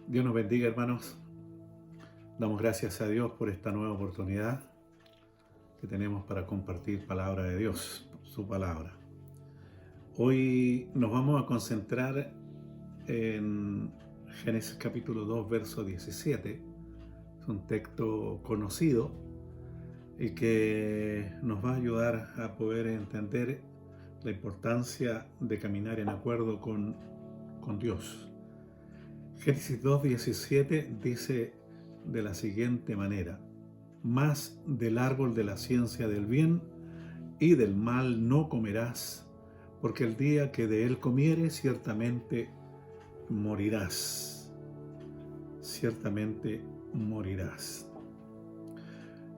Dios nos bendiga, hermanos. Damos gracias a Dios por esta nueva oportunidad que tenemos para compartir palabra de Dios, su palabra. Hoy nos vamos a concentrar en Génesis capítulo 2, verso 17. Es un texto conocido y que nos va a ayudar a poder entender la importancia de caminar en acuerdo con Dios. Génesis 2:17 dice de la siguiente manera: mas del árbol de la ciencia del bien y del mal no comerás, porque el día que de él comieres ciertamente morirás. Ciertamente morirás.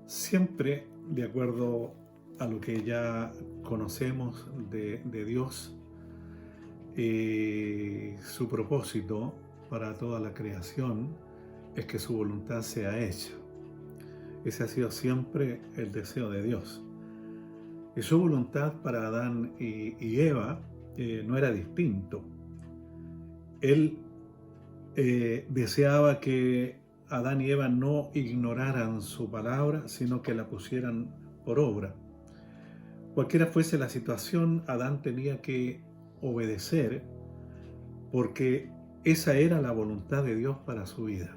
Siempre, de acuerdo a lo que ya conocemos de Dios y su propósito para toda la creación, es que su voluntad sea hecha. Ese ha sido siempre el deseo de Dios. Y su voluntad para Adán y Eva no era distinto. Él deseaba que Adán y Eva no ignoraran su palabra, sino que la pusieran por obra. Cualquiera fuese la situación, Adán tenía que obedecer, porque esa era la voluntad de Dios para su vida.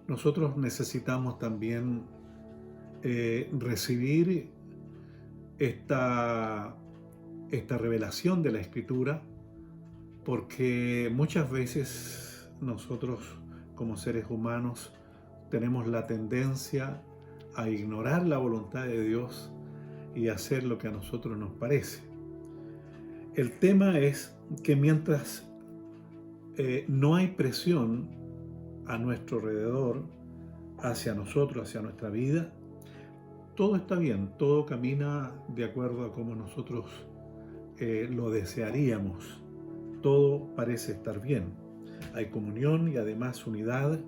Nosotros necesitamos también recibir esta revelación de la Escritura, porque muchas veces nosotros como seres humanos tenemos la tendencia a ignorar la voluntad de Dios y hacer lo que a nosotros nos parece. El tema es que mientras no hay presión a nuestro alrededor, hacia nosotros, hacia nuestra vida, todo está bien, todo camina de acuerdo a como nosotros lo desearíamos. Todo parece estar bien. Hay comunión y además unidad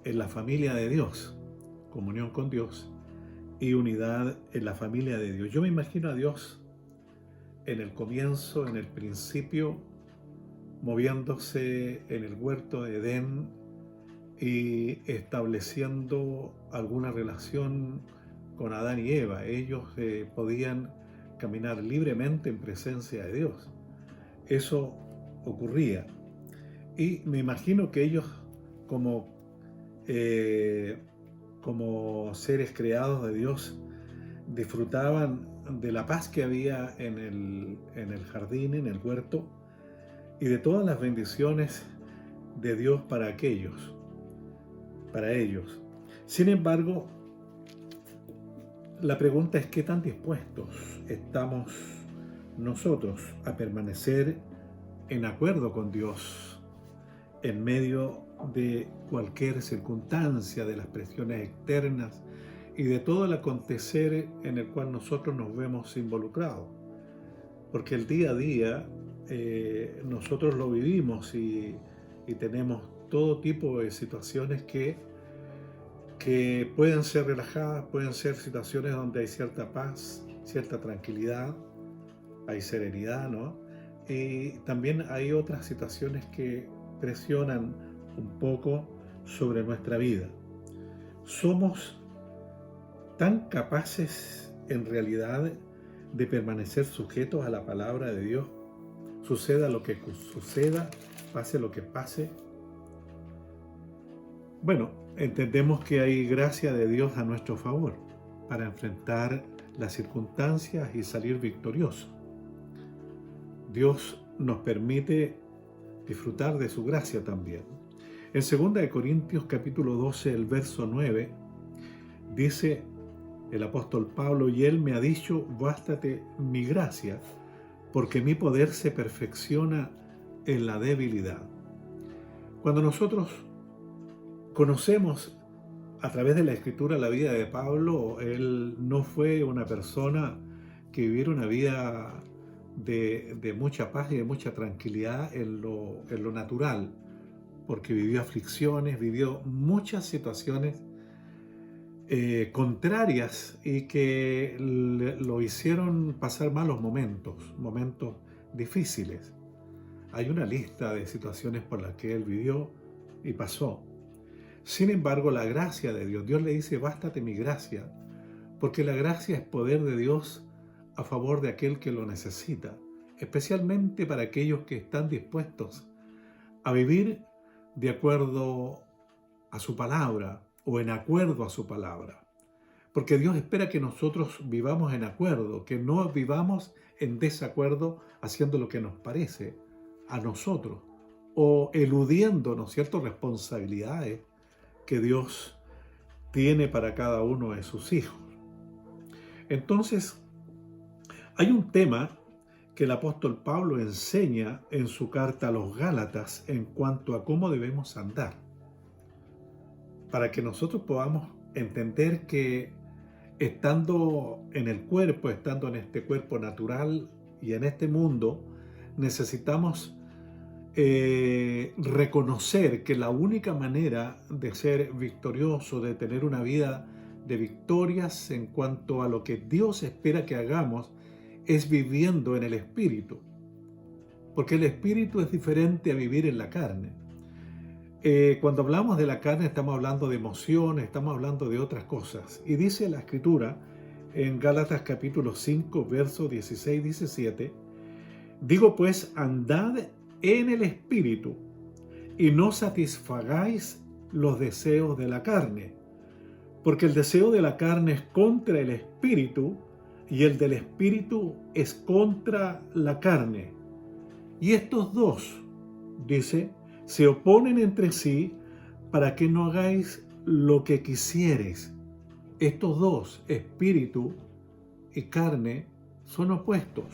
en la familia de Dios, comunión con Dios y unidad en la familia de Dios. Yo me imagino a Dios en el comienzo, en el principio, moviéndose en el huerto de Edén y estableciendo alguna relación con Adán y Eva. Ellos podían caminar libremente en presencia de Dios. Eso ocurría. Y me imagino que ellos, como seres creados de Dios, disfrutaban de la paz que había en el jardín, en el huerto, y de todas las bendiciones de Dios para ellos. Sin embargo, la pregunta es: ¿qué tan dispuestos estamos nosotros a permanecer en acuerdo con Dios en medio de cualquier circunstancia, de las presiones externas y de todo el acontecer en el cual nosotros nos vemos involucrados? Porque el día a día nosotros lo vivimos y tenemos todo tipo de situaciones que pueden ser relajadas, pueden ser situaciones donde hay cierta paz, cierta tranquilidad, hay serenidad, ¿no? Y también hay otras situaciones que presionan un poco sobre nuestra vida. ¿Somos tan capaces en realidad de permanecer sujetos a la palabra de Dios? Suceda lo que suceda, pase lo que pase. Bueno, entendemos que hay gracia de Dios a nuestro favor para enfrentar las circunstancias y salir victoriosos. Dios nos permite disfrutar de su gracia también. En 2 Corintios capítulo 12, el verso 9, dice el apóstol Pablo: y él me ha dicho, bástate mi gracia, porque mi poder se perfecciona en la debilidad. Cuando nosotros conocemos a través de la Escritura la vida de Pablo, él no fue una persona que viviera una vida de mucha paz y de mucha tranquilidad en lo natural, porque vivió aflicciones, vivió muchas situaciones contrarias y que lo hicieron pasar malos momentos difíciles. Hay una lista de situaciones por las que él vivió y pasó. Sin embargo, la gracia de Dios, Dios le dice, bástate mi gracia, porque la gracia es poder de Dios a favor de aquel que lo necesita, especialmente para aquellos que están dispuestos a vivir de acuerdo a su palabra o en acuerdo a su palabra. Porque Dios espera que nosotros vivamos en acuerdo, que no vivamos en desacuerdo haciendo lo que nos parece a nosotros o eludiendo, ¿no es cierto?, responsabilidades que Dios tiene para cada uno de sus hijos. Entonces, hay un tema que el apóstol Pablo enseña en su carta a los Gálatas en cuanto a cómo debemos andar, para que nosotros podamos entender que estando en el cuerpo, estando en este cuerpo natural y en este mundo, necesitamos reconocer que la única manera de ser victorioso, de tener una vida de victorias en cuanto a lo que Dios espera que hagamos, es viviendo en el Espíritu. Porque el Espíritu es diferente a vivir en la carne. Cuando hablamos de la carne estamos hablando de emociones, estamos hablando de otras cosas. Y dice la Escritura en Gálatas capítulo 5, versos 16 y 17, digo pues, andad en el Espíritu y no satisfagáis los deseos de la carne, porque el deseo de la carne es contra el Espíritu y el del Espíritu es contra la carne. Y estos dos, dice, se oponen entre sí para que no hagáis lo que quisieres. Estos dos, espíritu y carne, son opuestos.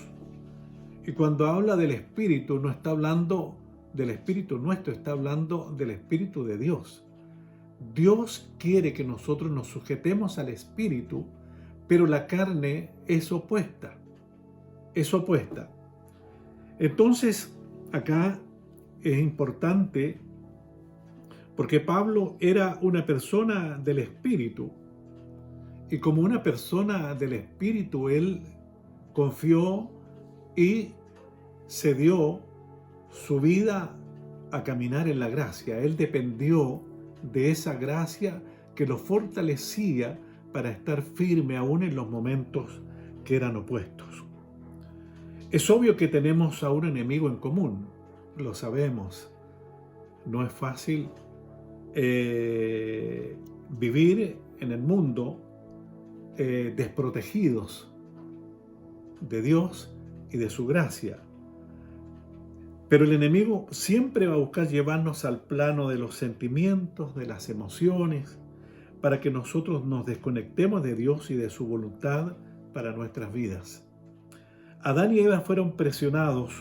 Y cuando habla del espíritu, no está hablando del espíritu nuestro, está hablando del espíritu de Dios. Dios quiere que nosotros nos sujetemos al espíritu, pero la carne es opuesta. Es opuesta. Entonces, acá es importante porque Pablo era una persona del Espíritu y como una persona del Espíritu él confió y se dio su vida a caminar en la gracia. Él dependió de esa gracia que lo fortalecía para estar firme aún en los momentos que eran opuestos. Es obvio que tenemos a un enemigo en común. Lo sabemos, no es fácil vivir en el mundo desprotegidos de Dios y de su gracia. Pero el enemigo siempre va a buscar llevarnos al plano de los sentimientos, de las emociones, para que nosotros nos desconectemos de Dios y de su voluntad para nuestras vidas. Adán y Eva fueron presionados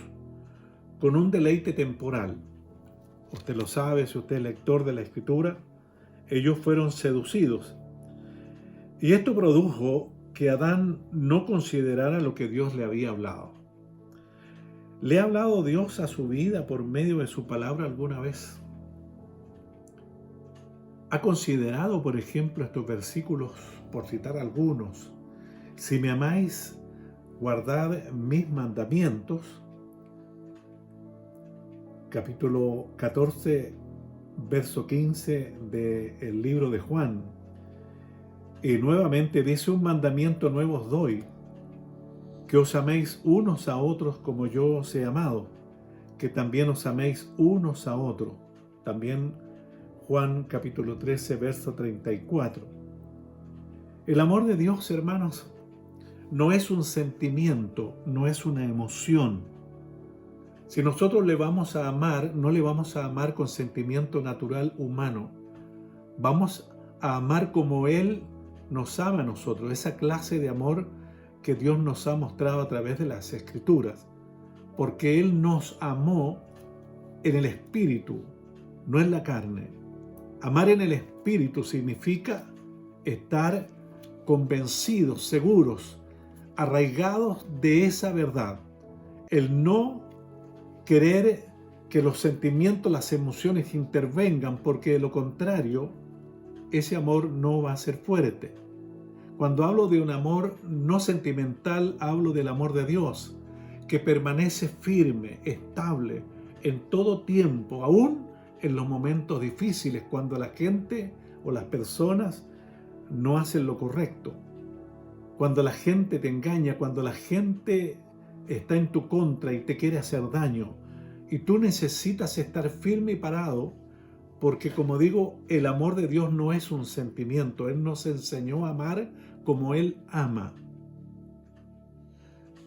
con un deleite temporal. Usted lo sabe, si usted es lector de la Escritura, ellos fueron seducidos. Y esto produjo que Adán no considerara lo que Dios le había hablado. ¿Le ha hablado Dios a su vida por medio de su palabra alguna vez? ¿Ha considerado, por ejemplo, estos versículos, por citar algunos? Si me amáis, guardad mis mandamientos. Capítulo 14, verso 15 del libro de Juan. Y nuevamente dice, un mandamiento nuevo os doy, que os améis unos a otros como yo os he amado, que también os améis unos a otros. También Juan capítulo 13, verso 34. El amor de Dios, hermanos, no es un sentimiento, no es una emoción. Si nosotros le vamos a amar, no le vamos a amar con sentimiento natural humano. Vamos a amar como Él nos ama a nosotros, esa clase de amor que Dios nos ha mostrado a través de las Escrituras. Porque Él nos amó en el Espíritu, no en la carne. Amar en el Espíritu significa estar convencidos, seguros, arraigados de esa verdad. El no querer que los sentimientos, las emociones intervengan, porque de lo contrario, ese amor no va a ser fuerte. Cuando hablo de un amor no sentimental, hablo del amor de Dios, que permanece firme, estable, en todo tiempo, aún en los momentos difíciles, cuando la gente o las personas no hacen lo correcto, cuando la gente te engaña, cuando la gente está en tu contra y te quiere hacer daño, y tú necesitas estar firme y parado, porque como digo, el amor de Dios no es un sentimiento. Él nos enseñó a amar como Él ama.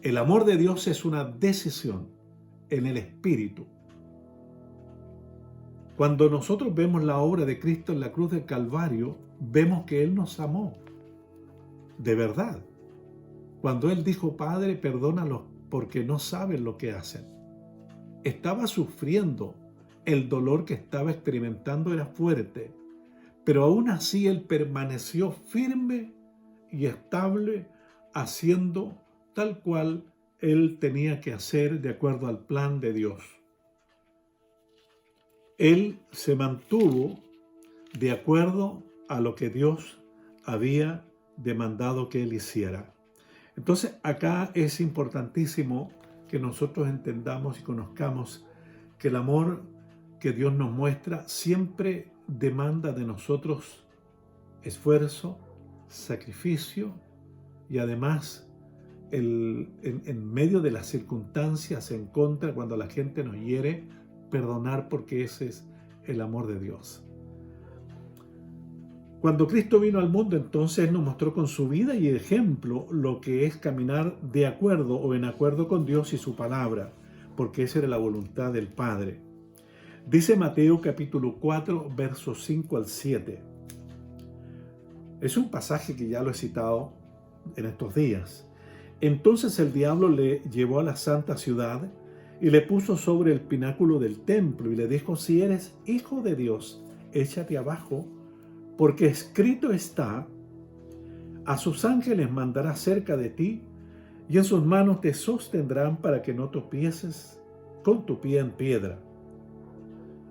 El amor de Dios es una decisión en el Espíritu. Cuando nosotros vemos la obra de Cristo en la cruz del Calvario, vemos que Él nos amó, de verdad. Cuando Él dijo, Padre, perdónalos porque no saben lo que hacen. Estaba sufriendo, el dolor que estaba experimentando era fuerte, pero aún así Él permaneció firme y estable, haciendo tal cual Él tenía que hacer de acuerdo al plan de Dios. Él se mantuvo de acuerdo a lo que Dios había demandado que Él hiciera. Entonces acá es importantísimo que nosotros entendamos y conozcamos que el amor que Dios nos muestra siempre demanda de nosotros esfuerzo, sacrificio y además en medio de las circunstancias en contra, cuando la gente nos hiere, perdonar, porque ese es el amor de Dios. Cuando Cristo vino al mundo, entonces nos mostró con su vida y ejemplo lo que es caminar de acuerdo o en acuerdo con Dios y su palabra, porque esa era la voluntad del Padre. Dice Mateo capítulo 4, versos 5 al 7. Es un pasaje que ya lo he citado en estos días. Entonces el diablo le llevó a la santa ciudad y le puso sobre el pináculo del templo y le dijo, si eres hijo de Dios, échate abajo, porque escrito está, a sus ángeles mandará cerca de ti y en sus manos te sostendrán para que no tropieces con tu pie en piedra.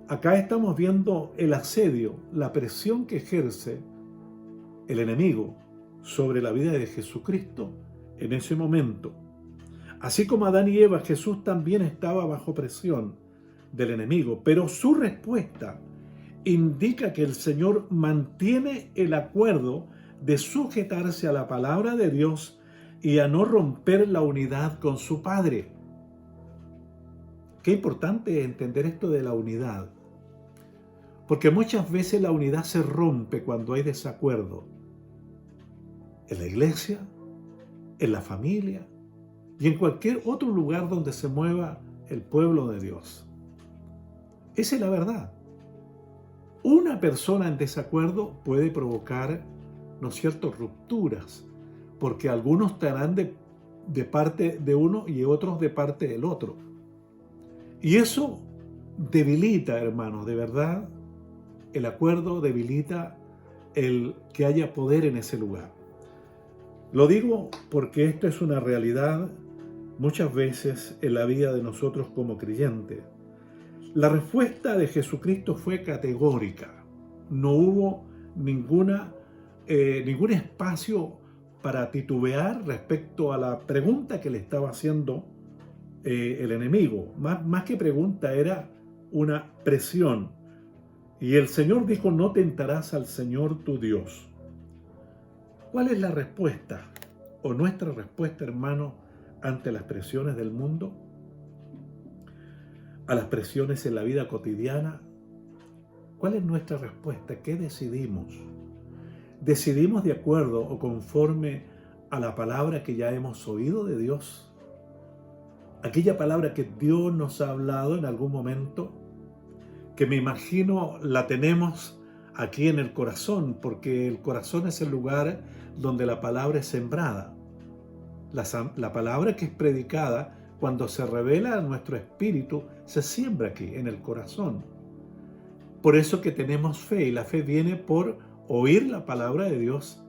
Acá estamos viendo el asedio, la presión que ejerce el enemigo sobre la vida de Jesucristo en ese momento. Así como Adán y Eva, Jesús también estaba bajo presión del enemigo, pero su respuesta indica que el Señor mantiene el acuerdo de sujetarse a la palabra de Dios y a no romper la unidad con su Padre. Qué importante es entender esto de la unidad, porque muchas veces la unidad se rompe cuando hay desacuerdo en la iglesia, en la familia y en cualquier otro lugar donde se mueva el pueblo de Dios. Esa es la verdad. Una persona en desacuerdo puede provocar, ¿no es cierto?, rupturas, porque algunos estarán de parte de uno y otros de parte del otro. Y eso debilita, hermanos, de verdad, el acuerdo debilita el que haya poder en ese lugar. Lo digo porque esto es una realidad muchas veces en la vida de nosotros como creyentes. La respuesta de Jesucristo fue categórica. No hubo ningún espacio para titubear respecto a la pregunta que le estaba haciendo el enemigo. Más que pregunta, era una presión. Y el Señor dijo, no tentarás al Señor tu Dios. ¿Cuál es la respuesta o nuestra respuesta, hermano, ante las presiones del mundo? A las presiones en la vida cotidiana. ¿Cuál es nuestra respuesta? ¿Qué decidimos? ¿Decidimos de acuerdo o conforme a la palabra que ya hemos oído de Dios? Aquella palabra que Dios nos ha hablado en algún momento, que me imagino la tenemos aquí en el corazón, porque el corazón es el lugar donde la palabra es sembrada. La palabra que es predicada, cuando se revela a nuestro espíritu, se siembra aquí, en el corazón. Por eso que tenemos fe, y la fe viene por oír la palabra de Dios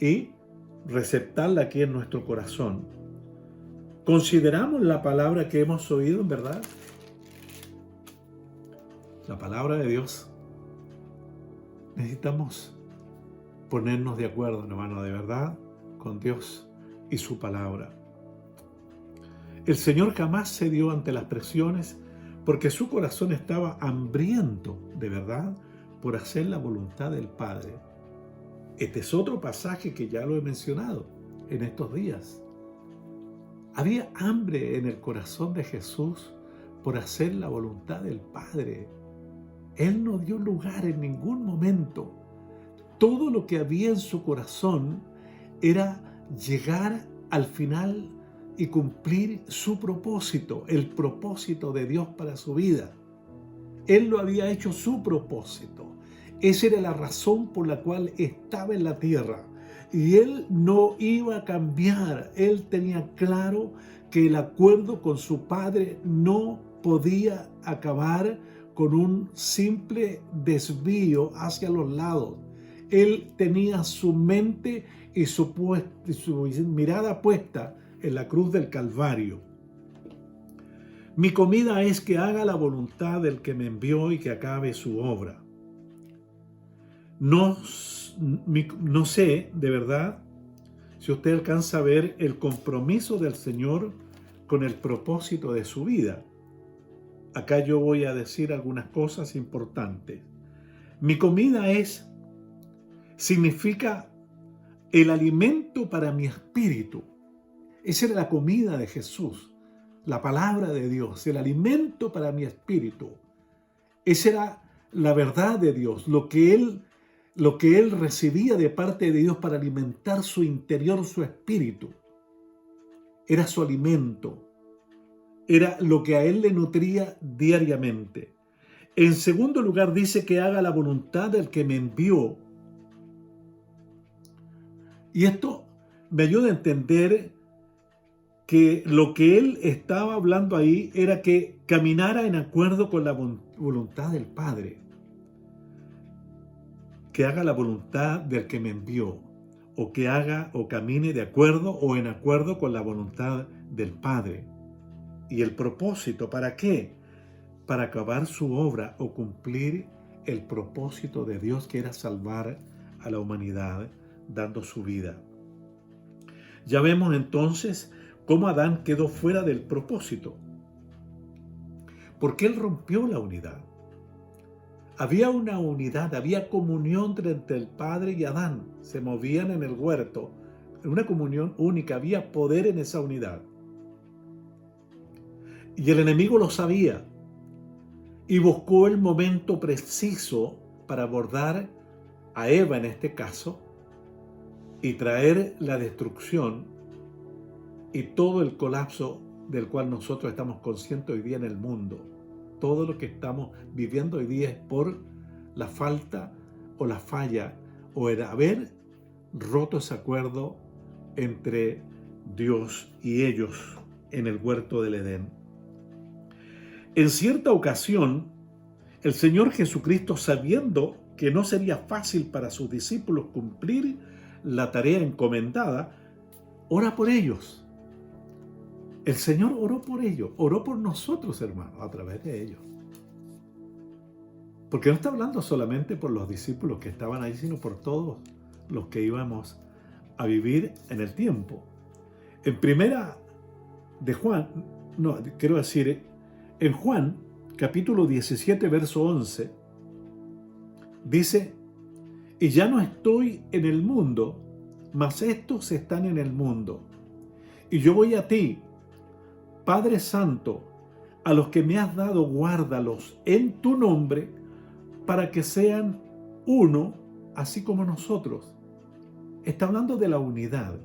y receptarla aquí en nuestro corazón. ¿Consideramos la palabra que hemos oído en verdad? La palabra de Dios. Necesitamos ponernos de acuerdo, hermano, de verdad, con Dios y su palabra. El Señor jamás cedió ante las presiones porque su corazón estaba hambriento, de verdad, por hacer la voluntad del Padre. Este es otro pasaje que ya lo he mencionado en estos días. Había hambre en el corazón de Jesús por hacer la voluntad del Padre. Él no dio lugar en ningún momento. Todo lo que había en su corazón era llegar al final y cumplir su propósito, el propósito de Dios para su vida. Él lo había hecho su propósito. Esa era la razón por la cual estaba en la tierra. Y él no iba a cambiar. Él tenía claro que el acuerdo con su Padre no podía acabar con un simple desvío hacia los lados. Él tenía su mente y su mirada puesta en la cruz del Calvario. Mi comida es que haga la voluntad del que me envió y que acabe su obra. No sé, de verdad, si usted alcanza a ver el compromiso del Señor con el propósito de su vida. Acá yo voy a decir algunas cosas importantes. Mi comida significa el alimento para mi espíritu. Esa era la comida de Jesús, la palabra de Dios, el alimento para mi espíritu. Esa era la verdad de Dios, lo que él recibía de parte de Dios para alimentar su interior, su espíritu. Era su alimento, era lo que a él le nutría diariamente. En segundo lugar, dice que haga la voluntad del que me envió. Y esto me ayuda a entender que lo que él estaba hablando ahí era que caminara en acuerdo con la voluntad del Padre. Que haga la voluntad del que me envió, o que haga o camine de acuerdo o en acuerdo con la voluntad del Padre. ¿Y el propósito para qué? Para acabar su obra o cumplir el propósito de Dios, que era salvar a la humanidad dando su vida. Ya vemos entonces cómo Adán quedó fuera del propósito, porque él rompió la unidad. Había una unidad, había comunión entre el Padre y Adán. Se movían en el huerto, en una comunión única, había poder en esa unidad. Y el enemigo lo sabía y buscó el momento preciso para abordar a Eva en este caso y traer la destrucción y todo el colapso del cual nosotros estamos conscientes hoy día en el mundo. Todo lo que estamos viviendo hoy día es por la falta o la falla o el haber roto ese acuerdo entre Dios y ellos en el huerto del Edén. En cierta ocasión, el Señor Jesucristo, sabiendo que no sería fácil para sus discípulos cumplir la tarea encomendada, ora por ellos. El Señor oró por ellos, oró por nosotros, hermanos, a través de ellos. Porque no está hablando solamente por los discípulos que estaban ahí, sino por todos los que íbamos a vivir en el tiempo. En primera de Juan, en Juan, capítulo 17, verso 11, dice: y ya no estoy en el mundo, mas estos están en el mundo. Y yo voy a ti, Padre Santo, a los que me has dado, guárdalos en tu nombre, para que sean uno, así como nosotros. Está hablando de la unidad.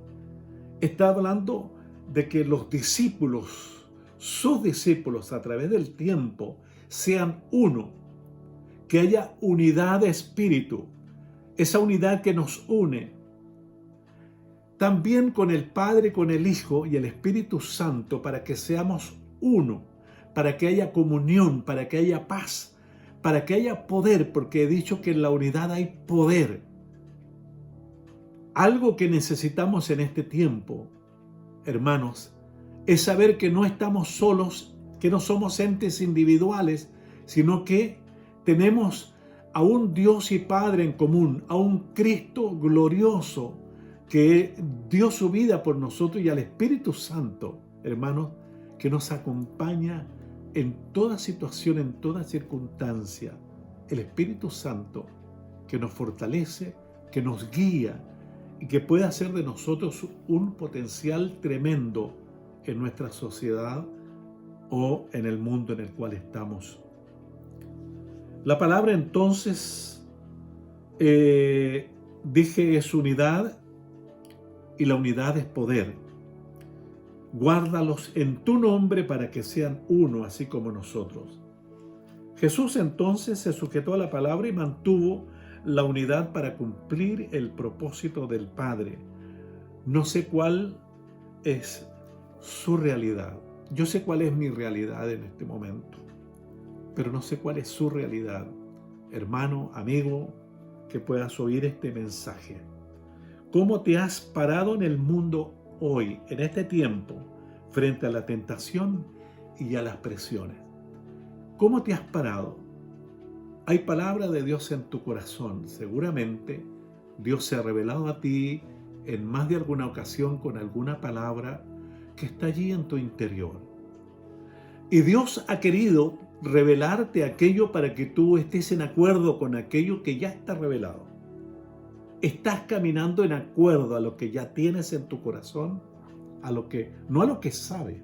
Está hablando de que los discípulos, sus discípulos a través del tiempo, sean uno. Que haya unidad de espíritu. Esa unidad que nos une. También con el Padre, con el Hijo y el Espíritu Santo, para que seamos uno, para que haya comunión, para que haya paz, para que haya poder, porque he dicho que en la unidad hay poder. Algo que necesitamos en este tiempo, hermanos, es saber que no estamos solos, que no somos entes individuales, sino que tenemos a un Dios y Padre en común, a un Cristo glorioso, que dio su vida por nosotros, y al Espíritu Santo, hermanos, que nos acompaña en toda situación, en toda circunstancia, el Espíritu Santo que nos fortalece, que nos guía y que puede hacer de nosotros un potencial tremendo en nuestra sociedad o en el mundo en el cual estamos. La palabra entonces, dije, es unidad, y la unidad es poder. Guárdalos en tu nombre para que sean uno, así como nosotros. Jesús entonces se sujetó a la palabra y mantuvo la unidad para cumplir el propósito del Padre. No sé cuál es su realidad. Yo sé cuál es mi realidad en este momento, pero no sé cuál es su realidad. Hermano, amigo, que puedas oír este mensaje. ¿Cómo te has parado en el mundo hoy, en este tiempo, frente a la tentación y a las presiones? ¿Cómo te has parado? Hay palabra de Dios en tu corazón. Seguramente Dios se ha revelado a ti en más de alguna ocasión con alguna palabra que está allí en tu interior. Y Dios ha querido revelarte aquello para que tú estés en acuerdo con aquello que ya está revelado. Estás caminando en acuerdo a lo que ya tienes en tu corazón, a lo que, no a lo que sabes,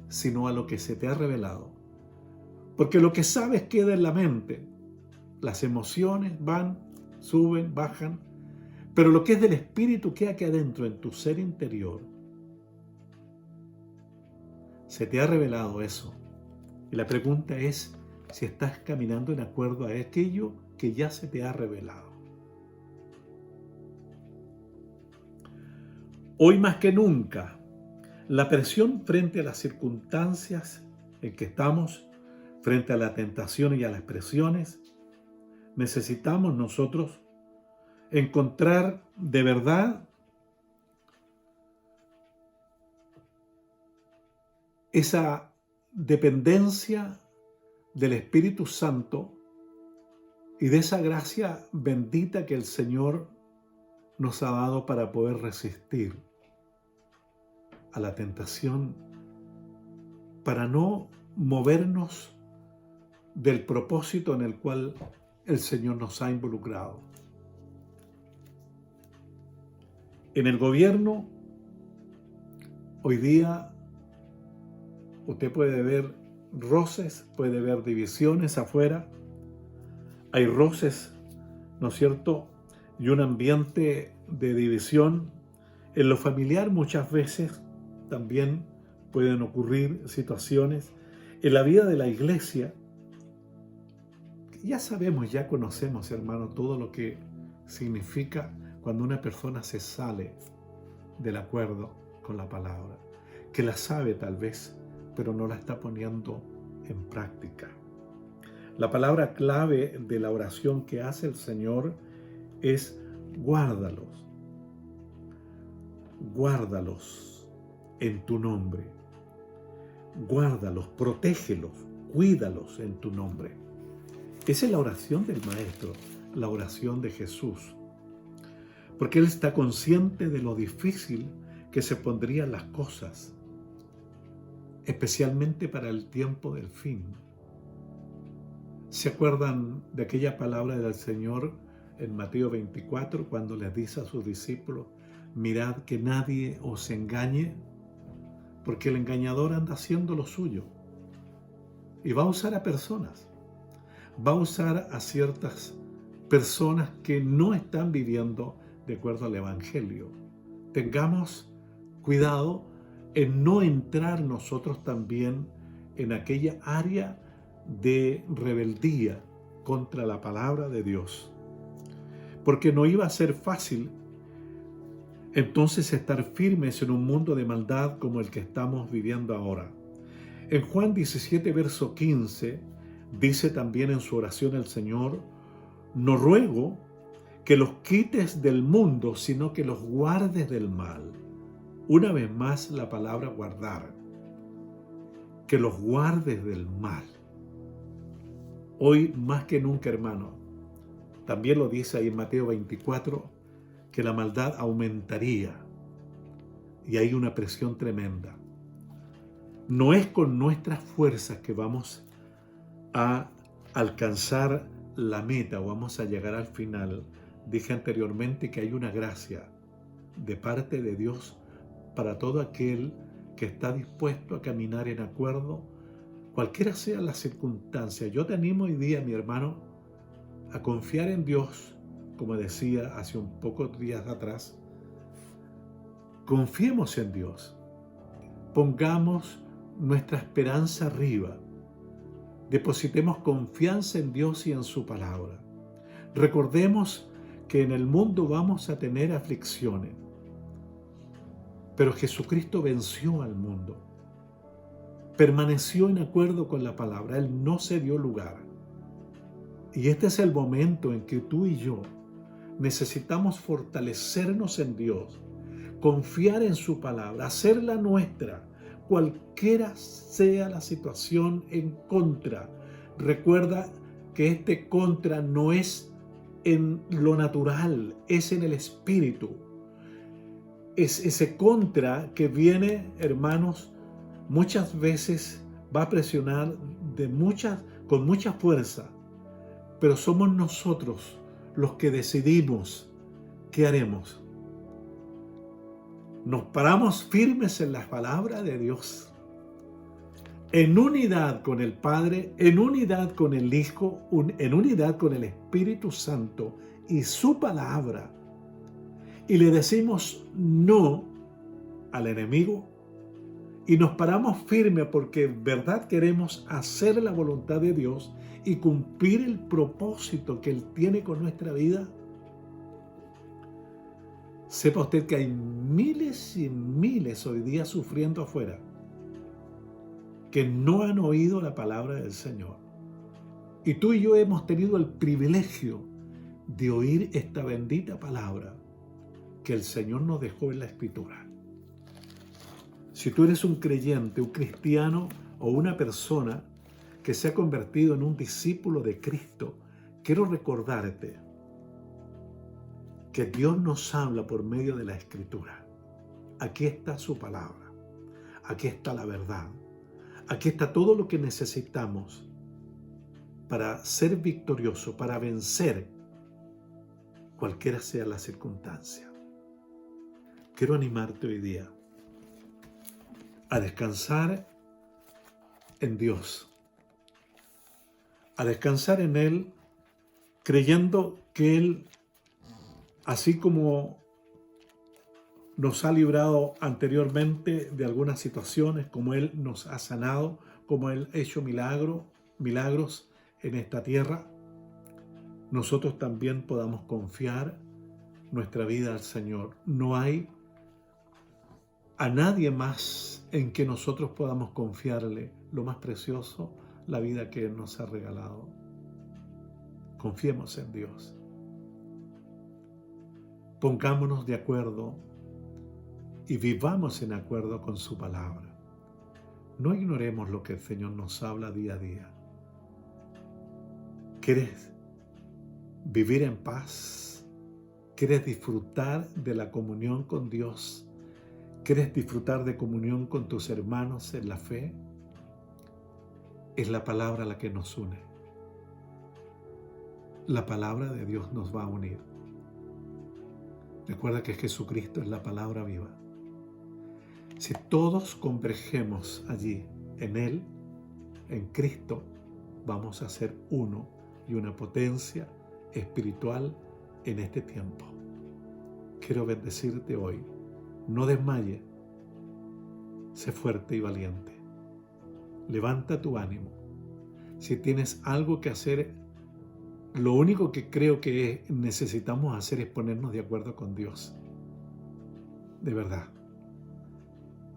sino a lo que se te ha revelado. Porque lo que sabes queda en la mente. Las emociones van, suben, bajan, pero lo que es del espíritu queda aquí adentro, en tu ser interior. Se te ha revelado eso. Y la pregunta es si estás caminando en acuerdo a aquello que ya se te ha revelado. Hoy más que nunca, la presión frente a las circunstancias en que estamos, frente a la tentación y a las presiones, necesitamos nosotros encontrar de verdad esa dependencia del Espíritu Santo y de esa gracia bendita que el Señor nos ha dado para poder resistir a la tentación, para no movernos del propósito en el cual el Señor nos ha involucrado. En el gobierno, hoy día, usted puede ver roces, puede ver divisiones afuera. Hay roces, ¿no es cierto? Y un ambiente de división. En lo familiar muchas veces también pueden ocurrir situaciones. En la vida de la iglesia, ya sabemos, ya conocemos, hermano, todo lo que significa cuando una persona se sale del acuerdo con la palabra, que la sabe tal vez, pero no la está poniendo en práctica. La palabra clave de la oración que hace el Señor es guárdalos. Guárdalos en tu nombre. Guárdalos, protégelos, cuídalos en tu nombre. Esa es la oración del Maestro, la oración de Jesús. Porque Él está consciente de lo difícil que se pondrían las cosas, especialmente para el tiempo del fin. ¿Se acuerdan de aquella palabra del Señor en Mateo 24, cuando les dice a sus discípulos: mirad que nadie os engañe, porque el engañador anda haciendo lo suyo y va a usar a personas, va a usar a ciertas personas que no están viviendo de acuerdo al Evangelio? Tengamos cuidado en no entrar nosotros también en aquella área de rebeldía contra la palabra de Dios, porque no iba a ser fácil entonces estar firmes en un mundo de maldad como el que estamos viviendo ahora. En Juan 17, verso 15, dice también en su oración el Señor: no ruego que los quites del mundo, sino que los guardes del mal. Una vez más la palabra guardar, que los guardes del mal. Hoy más que nunca, hermano, también lo dice ahí en Mateo 24, que la maldad aumentaría y hay una presión tremenda. No es con nuestras fuerzas que vamos a alcanzar la meta o vamos a llegar al final. Dije anteriormente que hay una gracia de parte de Dios para todo aquel que está dispuesto a caminar en acuerdo, cualquiera sea la circunstancia. Yo te animo hoy día, mi hermano, a confiar en Dios, como decía hace un pocos días atrás. Confiemos en Dios, pongamos nuestra esperanza arriba, depositemos confianza en Dios y en su palabra. Recordemos que en el mundo vamos a tener aflicciones, pero Jesucristo venció al mundo, permaneció en acuerdo con la palabra, Él no se dio lugar. Y este es el momento en que tú y yo necesitamos fortalecernos en Dios, confiar en su palabra, hacerla nuestra, cualquiera sea la situación en contra. Recuerda que este contra no es en lo natural, es en el espíritu. Es ese contra que viene, hermanos, muchas veces va a presionar con mucha fuerza, pero somos nosotros los que decidimos qué haremos. Nos paramos firmes en la palabra de Dios, en unidad con el Padre, en unidad con el Hijo, en unidad con el Espíritu Santo y su palabra. Y le decimos no al enemigo y nos paramos firmes porque en verdad queremos hacer la voluntad de Dios y cumplir el propósito que Él tiene con nuestra vida. Sepa usted que hay miles y miles hoy día sufriendo afuera que no han oído la palabra del Señor. Y tú y yo hemos tenido el privilegio de oír esta bendita palabra que el Señor nos dejó en la Escritura. Si tú eres un creyente, un cristiano o una persona que se ha convertido en un discípulo de Cristo, quiero recordarte que Dios nos habla por medio de la Escritura. Aquí está su palabra, aquí está la verdad, aquí está todo lo que necesitamos para ser victorioso, para vencer cualquiera sea la circunstancia. Quiero animarte hoy día a descansar en Dios, a descansar en Él, creyendo que Él, así como nos ha librado anteriormente de algunas situaciones, como Él nos ha sanado, como Él ha hecho milagros en esta tierra, nosotros también podamos confiar nuestra vida al Señor. No hay a nadie más en que nosotros podamos confiarle lo más precioso, la vida que Él nos ha regalado. Confiemos en Dios. Pongámonos de acuerdo y vivamos en acuerdo con su palabra. No ignoremos lo que el Señor nos habla día a día. ¿Quieres vivir en paz? ¿Quieres disfrutar de la comunión con Dios? ¿Quieres disfrutar de comunión con tus hermanos en la fe? Es la palabra la que nos une. La palabra de Dios nos va a unir. Recuerda que Jesucristo es la palabra viva. Si todos convergemos allí, en Él, en Cristo, vamos a ser uno y una potencia espiritual en este tiempo. Quiero bendecirte hoy. No desmayes. Sé fuerte y valiente. Levanta tu ánimo. Si tienes algo que hacer, lo único que creo que necesitamos hacer es ponernos de acuerdo con Dios. De verdad.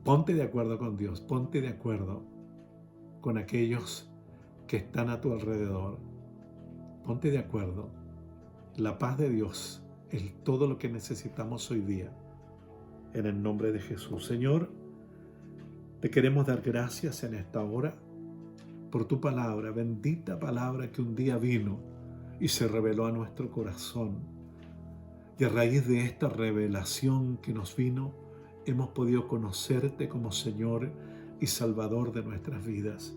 Ponte de acuerdo con Dios. Ponte de acuerdo con aquellos que están a tu alrededor. Ponte de acuerdo. La paz de Dios es todo lo que necesitamos hoy día. En el nombre de Jesús. Señor, te queremos dar gracias en esta hora por tu palabra, bendita palabra que un día vino y se reveló a nuestro corazón. Y a raíz de esta revelación que nos vino, hemos podido conocerte como Señor y Salvador de nuestras vidas.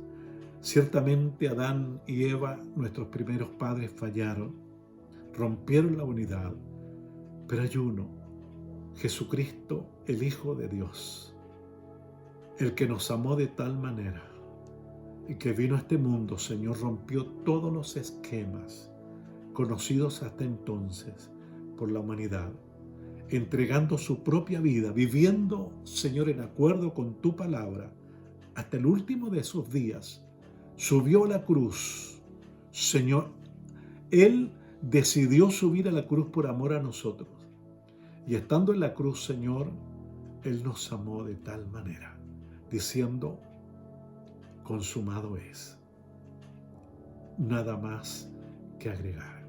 Ciertamente Adán y Eva, nuestros primeros padres, fallaron, rompieron la unidad, pero hay uno, Jesucristo, el Hijo de Dios, el que nos amó de tal manera y que vino a este mundo, Señor, rompió todos los esquemas conocidos hasta entonces por la humanidad, entregando su propia vida, viviendo, Señor, en acuerdo con tu palabra, hasta el último de sus días. Subió a la cruz, Señor. Él decidió subir a la cruz por amor a nosotros. Y estando en la cruz, Señor, Él nos amó de tal manera, diciendo, consumado es. Nada más que agregar.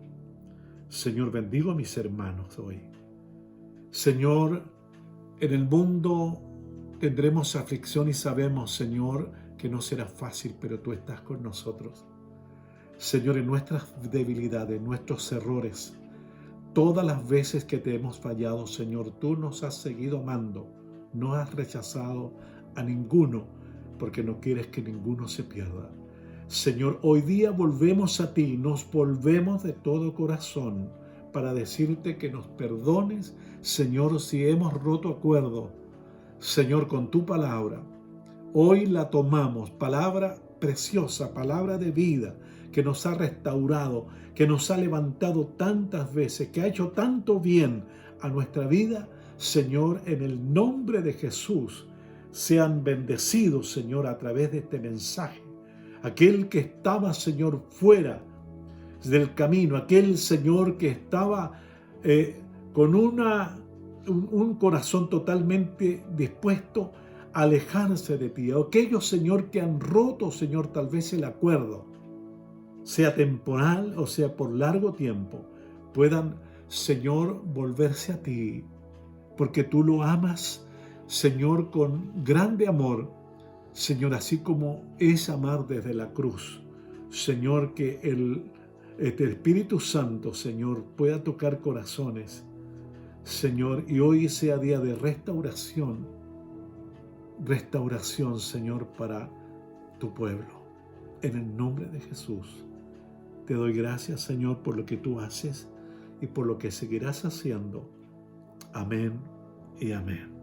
Señor, bendigo a mis hermanos hoy. Señor, en el mundo tendremos aflicción y sabemos, Señor, que no será fácil, pero tú estás con nosotros. Señor, en nuestras debilidades, en nuestros errores, todas las veces que te hemos fallado, Señor, tú nos has seguido amando, no has rechazado a ninguno, porque no quieres que ninguno se pierda. Señor, hoy día volvemos a ti, nos volvemos de todo corazón para decirte que nos perdones, Señor, si hemos roto acuerdo, Señor, con tu palabra. Hoy la tomamos, palabra preciosa, palabra de vida, que nos ha restaurado, que nos ha levantado tantas veces, que ha hecho tanto bien a nuestra vida. Señor, en el nombre de Jesús, sean bendecidos, Señor, a través de este mensaje. Aquel que estaba, Señor, fuera del camino, aquel, Señor, que estaba con un corazón totalmente dispuesto a alejarse de ti. Aquellos, Señor, que han roto, Señor, tal vez el acuerdo, sea temporal o sea por largo tiempo, puedan, Señor, volverse a ti, porque tú lo amas, Señor, con grande amor, Señor, así como es amar desde la cruz. Señor, que el Espíritu Santo, Señor, pueda tocar corazones, Señor, y hoy sea día de restauración, Señor, para tu pueblo. En el nombre de Jesús, te doy gracias, Señor, por lo que tú haces y por lo que seguirás haciendo. Amén y amén.